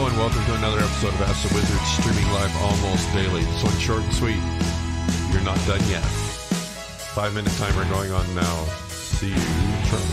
Hello and welcome to another episode of Ask the Wizard, streaming live almost daily. This one's short and sweet. You're not done yet. 5-minute timer going on now. See you shortly.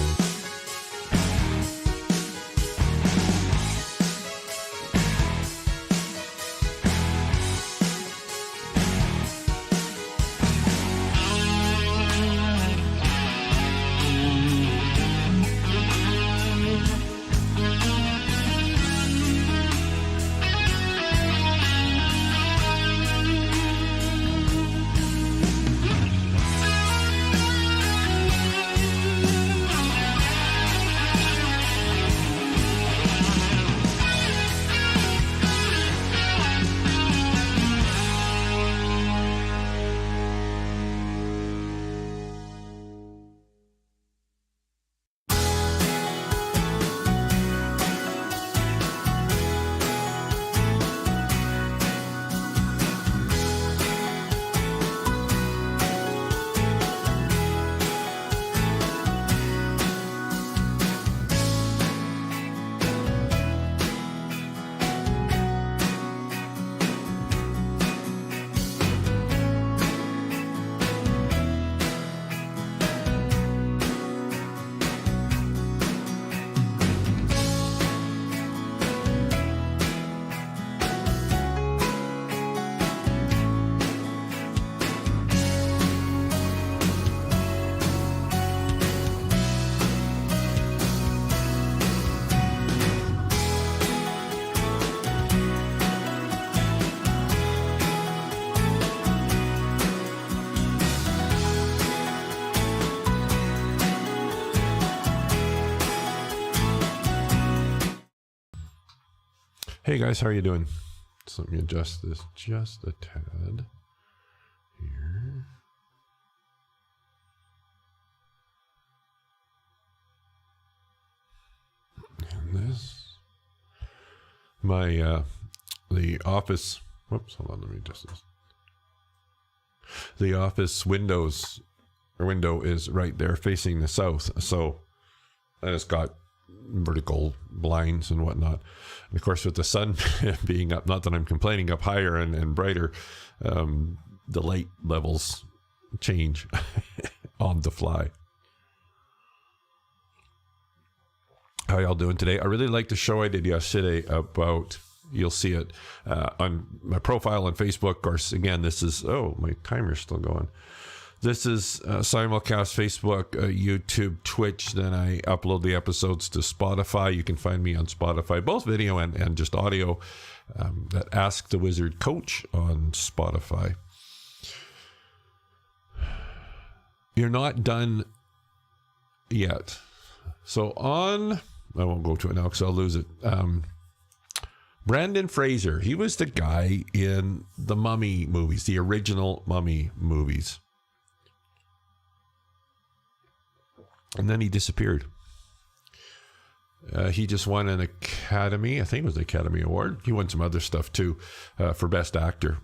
Hey guys, how are you doing? So let me adjust this just a tad here. And this. The office, whoops, hold on, let me adjust this. The office window is right there facing the south. So, and it's got vertical blinds and whatnot. And of course, with the sun being up, not that I'm complaining, up higher and brighter, the light levels change on the fly. How y'all doing today? I really liked the show I did yesterday about, you'll see it on my profile on Facebook. Of course, again, this is, oh, my timer's still going. This is simulcast, Facebook, YouTube, Twitch. Then I upload the episodes to Spotify. You can find me on Spotify, both video and just audio, at Ask the Wizard Coach on Spotify. You're not done yet. So on, I won't go to it now because I'll lose it. Brendan Fraser, he was the guy in the Mummy movies, the original Mummy movies. And then he disappeared. He just won an Academy, I think it was the Academy Award. He won some other stuff too, for Best Actor.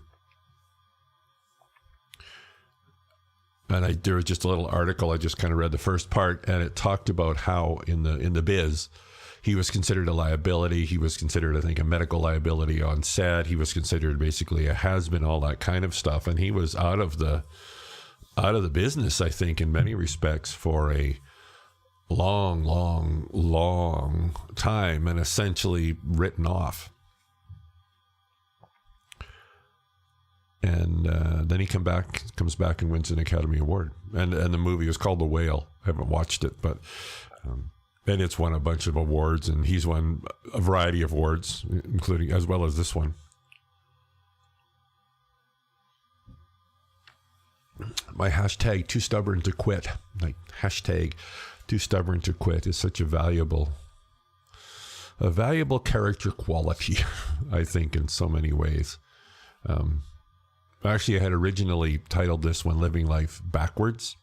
And there was just a little article, I just kind of read the first part, and it talked about how in the biz, he was considered a liability. He was considered, I think, a medical liability on set. He was considered basically a has-been, all that kind of stuff. And he was out of the business, I think, in many respects for a long time, and essentially written off. And then he comes back and wins an Academy Award. And the movie was called The Whale. I haven't watched it, but and it's won a bunch of awards, and he's won a variety of awards, including as well as this one. My hashtag too stubborn to quit, like hashtag too stubborn to quit, is such a valuable character quality, I think, in so many ways. Actually, I had originally titled this one Living Life Backwards.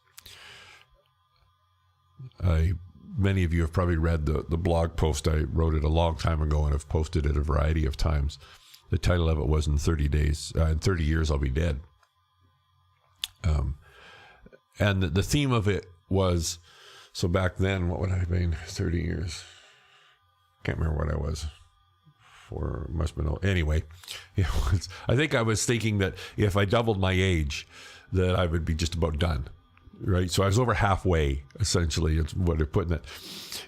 Many of you have probably read the blog post. I wrote it a long time ago and have posted it a variety of times. The title of it was in 30 years I'll be dead. And the theme of it was, so back then, what would I have been? 30 years. Can't remember what I was. 4 must have been, anyway, I think I was thinking that if I doubled my age, that I would be just about done. Right. So I was over halfway, essentially, is what they're putting it.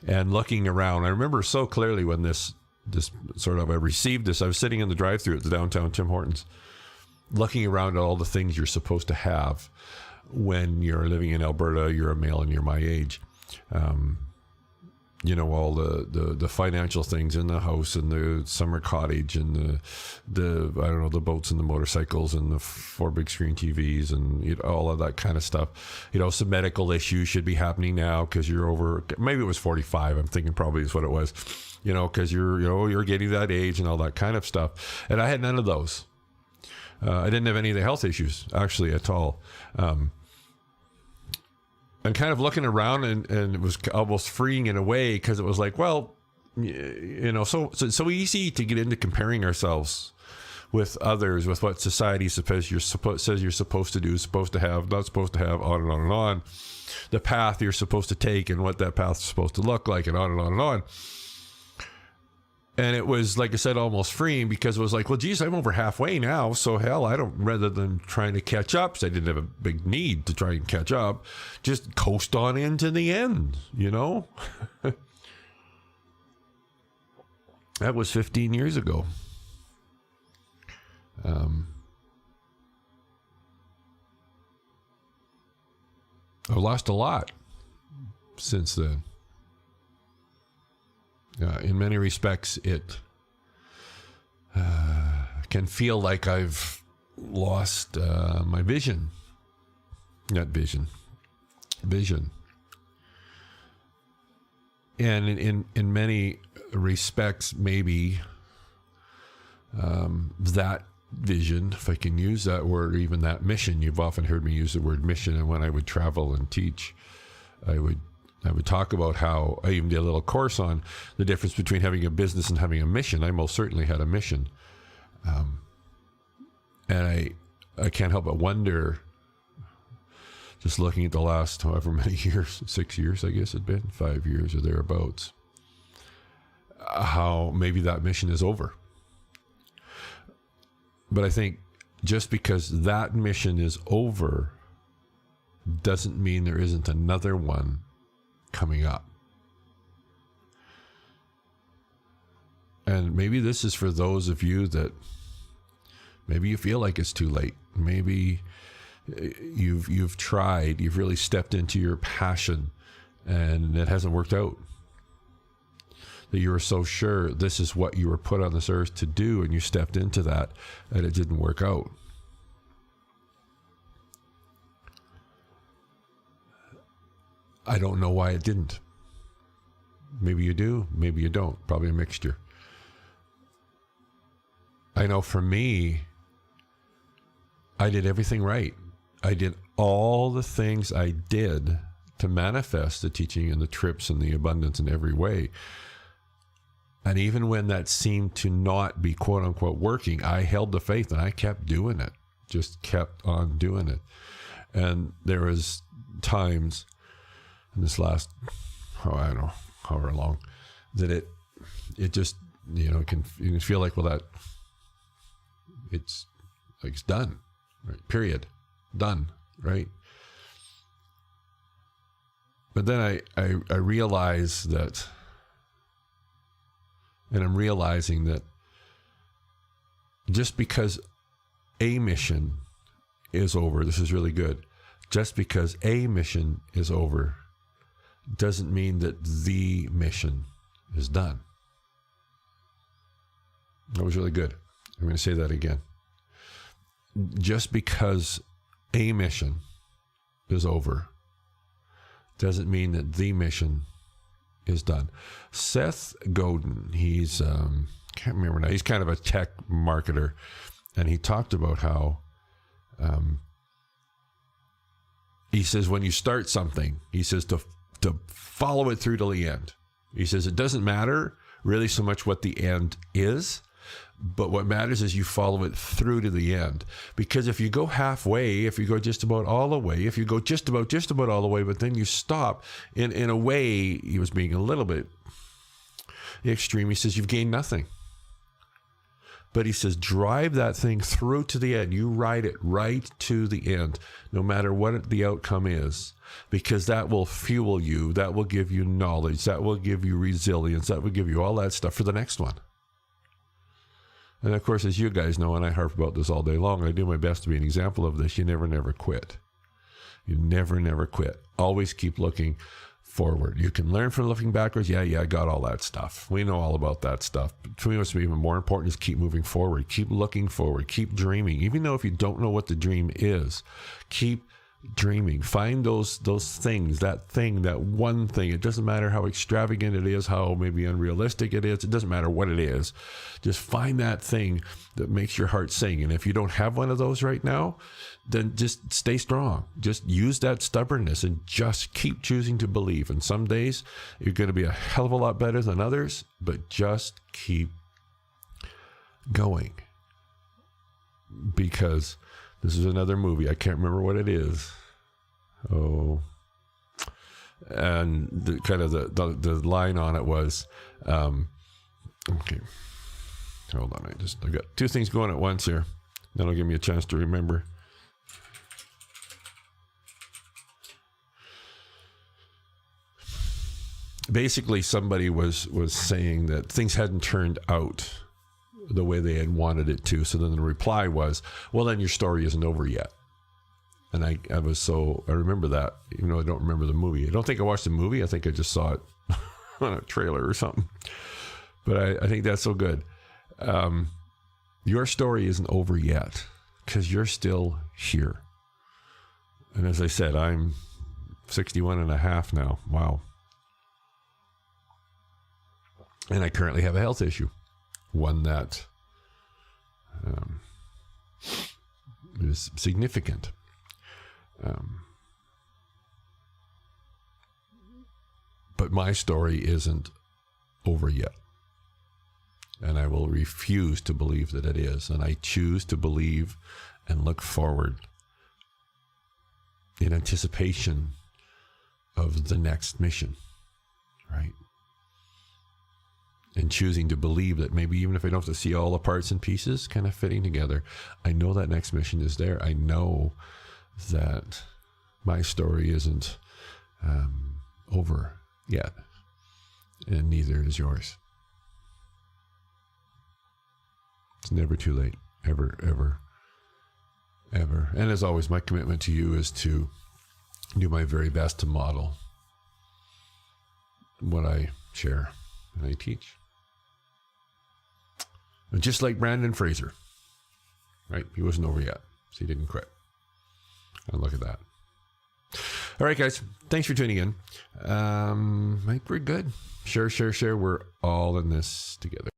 And looking around, I remember so clearly when this sort of, I received this, I was sitting in the drive-thru at the downtown Tim Hortons, looking around at all the things you're supposed to have when you're living in Alberta, you're a male and you're my age. All the financial things in the house and the summer cottage and the I don't know, the boats and the motorcycles and the 4 big screen TVs and all of that kind of stuff. Some medical issues should be happening now because you're over, maybe it was 45. I'm thinking probably is what it was, because you're getting that age and all that kind of stuff. And I had none of those. I didn't have any of the health issues actually at all. And kind of looking around and it was almost freeing in a way because it was like, well, so easy to get into comparing ourselves with others, with what society says you're supposed to do, supposed to have, not supposed to have, on and on and on. The path you're supposed to take and what that path is supposed to look like, and on and on and on. And it was, like I said, almost freeing because it was like, well, geez, I'm over halfway now. So hell, rather than trying to catch up, so I didn't have a big need to try and catch up, just coast on into the end, That was 15 years ago. I've lost a lot since then. In many respects, it can feel like I've lost my vision. Not vision. Vision. And in many respects, maybe that vision, if I can use that word, or even that mission, you've often heard me use the word mission, and when I would travel and teach, I would talk about how I even did a little course on the difference between having a business and having a mission. I most certainly had a mission. And I can't help but wonder, just looking at the last however many years, 6 years, I guess it'd been, 5 years or thereabouts, how maybe that mission is over. But I think just because that mission is over doesn't mean there isn't another one coming up. And maybe this is for those of you that maybe you feel like it's too late. Maybe you've tried, you've really stepped into your passion and it hasn't worked out. That you were so sure this is what you were put on this earth to do, and you stepped into that and it didn't work out. I don't know why it didn't. Maybe you do, maybe you don't. Probably a mixture. I know for me, I did everything right. I did all the things I did to manifest the teaching and the trips and the abundance in every way. And even when that seemed to not be quote unquote working, I held the faith and I kept doing it. Just kept on doing it. And there was times in this last, I don't know, however long, that it just, you can feel like, well, that it's like it's done, right? Period. Done, right? But then I realize that, and I'm realizing that just because a mission is over, this is really good, just because a mission is over doesn't mean that the mission is done. That was really good. I'm going to say that again. Just because a mission is over doesn't mean that the mission is done. Seth Godin, he's, can't remember now, he's kind of a tech marketer, and he talked about how, he says, when you start something, he says to follow it through till the end. He says it doesn't matter really so much what the end is, but what matters is you follow it through to the end. Because if you go halfway, if you go just about all the way, if you go just about all the way, but then you stop, in a way, he was being a little bit extreme. He says you've gained nothing. But he says, drive that thing through to the end. You ride it right to the end, no matter what the outcome is, because that will fuel you. That will give you knowledge. That will give you resilience. That will give you all that stuff for the next one. And of course, as you guys know, and I harp about this all day long, and I do my best to be an example of this, you never, never quit. You never, never quit. Always keep looking forward. You can learn from looking backwards. Yeah, I got all that stuff. We know all about that stuff. But to me, what's even more important is keep moving forward. Keep looking forward. Keep dreaming. Even though if you don't know what the dream is, keep dreaming. Find those things, that thing, that one thing. It doesn't matter how extravagant it is, how maybe unrealistic it is. It doesn't matter what it is. Just find that thing that makes your heart sing. And if you don't have one of those right now, then just stay strong. Just use that stubbornness and just keep choosing to believe. And some days you're going to be a hell of a lot better than others, but just keep going. Because this is another movie. I can't remember what it is. Oh, and the kind of the line on it was, okay, hold on. I got two things going at once here. That'll give me a chance to remember. Basically, somebody was saying that things hadn't turned out the way they had wanted it to. So then the reply was, well, then your story isn't over yet. And I remember that, even though I don't remember the movie. I don't think I watched the movie. I think I just saw it on a trailer or something. But I think that's so good. Your story isn't over yet because you're still here. And as I said, I'm 61 and a half now. Wow. And I currently have a health issue. One that is significant. But my story isn't over yet. And I will refuse to believe that it is. And I choose to believe and look forward in anticipation of the next mission, right? And choosing to believe that maybe even if I don't have to see all the parts and pieces kind of fitting together, I know that next mission is there. I know that my story isn't over yet, and neither is yours. It's never too late, ever, ever, ever. And as always, my commitment to you is to do my very best to model what I share and I teach. And just like Brandon Fraser, right? He wasn't over yet, so he didn't quit. And look at that. All right, guys. Thanks for tuning in. I think we're good. Share. We're all in this together.